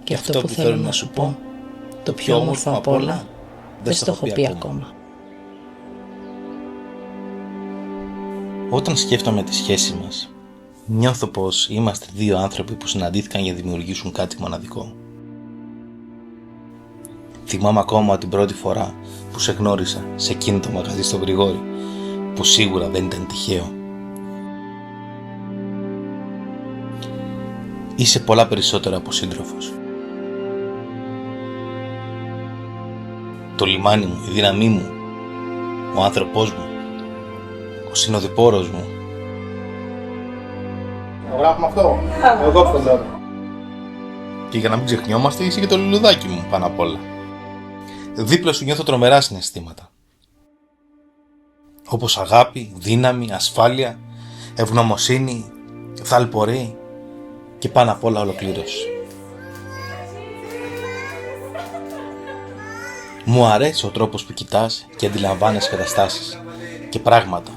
Και αυτό που θέλω να σου πω, το πιο όμορφο απ' όλα, δεν στο έχω πει ακόμα. Όταν σκέφτομαι τη σχέση μας, νιώθω πως είμαστε δύο άνθρωποι που συναντήθηκαν για να δημιουργήσουν κάτι μοναδικό. Θυμάμαι ακόμα την πρώτη φορά που σε γνώρισα σε εκείνο το μαγαζί στο Γρηγόρι, που σίγουρα δεν ήταν τυχαίο. Είσαι πολλά περισσότερα από σύντροφος. Το λιμάνι μου, η δύναμή μου, ο άνθρωπός μου, ο συνοδοιπόρος μου. Το γράφουμε αυτό, εγώ το λέω. Και για να μην ξεχνιόμαστε, είσαι και το λουλουδάκι μου πάνω απ' όλα. Δίπλα σου νιώθω τρομερά συναισθήματα. Όπως αγάπη, δύναμη, ασφάλεια, ευγνωμοσύνη, θαλπορή και πάνω απ' όλα ολοκλήρωση. Μου αρέσει ο τρόπος που κοιτάς και αντιλαμβάνεσαι καταστάσεις και πράγματα.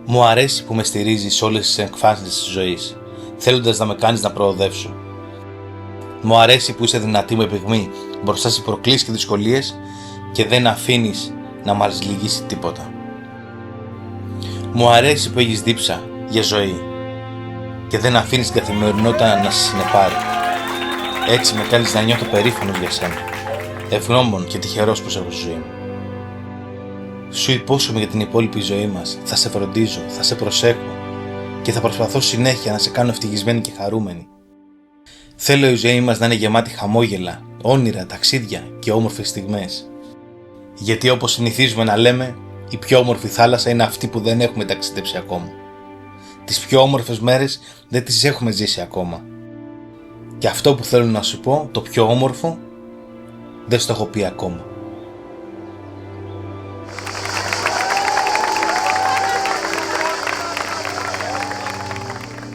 Μου αρέσει που με στηρίζεις σε όλες τις εκφάνσεις της ζωής, θέλοντας να με κάνεις να προοδεύσω. Μου αρέσει που είσαι δυνατή με πυγμή μπροστά σε προκλήσεις και δυσκολίες και δεν αφήνεις να μας λυγίσει τίποτα. Μου αρέσει που έχεις δίψα για ζωή και δεν αφήνεις την καθημερινότητα να σε συνεπάρει. Έτσι με κάνεις να νιώθω περήφανος για σένα, ευγνώμων και τυχερός που σε έχω στη ζωή μου. Σου υπόσχομαι για την υπόλοιπη ζωή μας, θα σε φροντίζω, θα σε προσέχω και θα προσπαθώ συνέχεια να σε κάνω ευτυχισμένη και χαρούμενη. Θέλω η ζωή μας να είναι γεμάτη χαμόγελα, όνειρα, ταξίδια και όμορφες στιγμές. Γιατί όπως συνηθίζουμε να λέμε, η πιο όμορφη θάλασσα είναι αυτή που δεν έχουμε ταξιδέψει ακόμα. Τις πιο όμορφες μέρες δεν τις έχουμε ζήσει ακόμα. Και αυτό που θέλω να σου πω, το πιο όμορφο, δεν στο έχω πει ακόμα.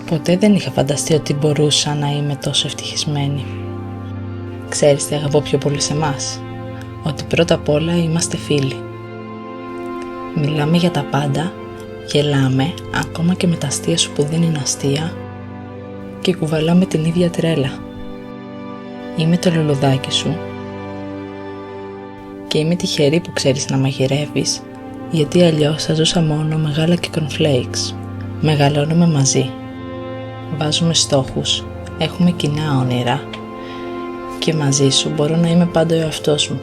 Ποτέ δεν είχα φανταστεί ότι μπορούσα να είμαι τόσο ευτυχισμένη. Ξέρεις τι αγαπώ πιο πολύ σε εμάς? Ότι πρώτα απ' όλα είμαστε φίλοι. Μιλάμε για τα πάντα, γελάμε, ακόμα και με τα αστεία σου που δεν είναι αστεία και κουβαλάμε την ίδια τρέλα. Είμαι το λουλουδάκι σου και είμαι τυχερή που ξέρεις να μαγειρεύεις, γιατί αλλιώς θα ζούσα μόνο με γάλα και cornflakes. Μεγαλώνουμε μαζί. Βάζουμε στόχους, έχουμε κοινά όνειρα και μαζί σου μπορώ να είμαι πάντα ο εαυτός μου.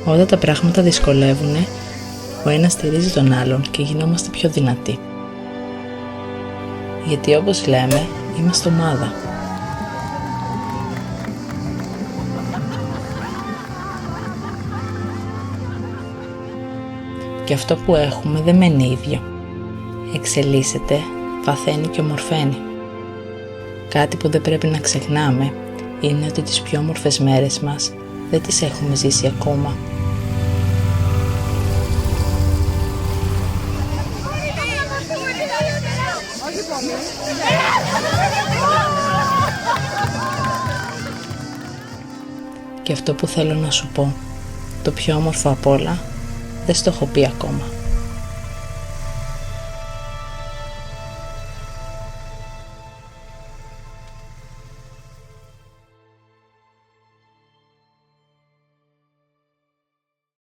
Όταν τα πράγματα δυσκολεύουνε, ο ένας στηρίζει τον άλλον και γινόμαστε πιο δυνατοί. Γιατί όπως λέμε, είμαστε ομάδα. Και αυτό που έχουμε δεν μένει ίδιο. Εξελίσσεται, βαθαίνει και ομορφαίνει. Κάτι που δεν πρέπει να ξεχνάμε είναι ότι τις πιο όμορφες μέρες μας δεν τις έχουμε ζήσει ακόμα. Και αυτό που θέλω να σου πω, το πιο όμορφο απ' όλα, δεν στο έχω πει ακόμα.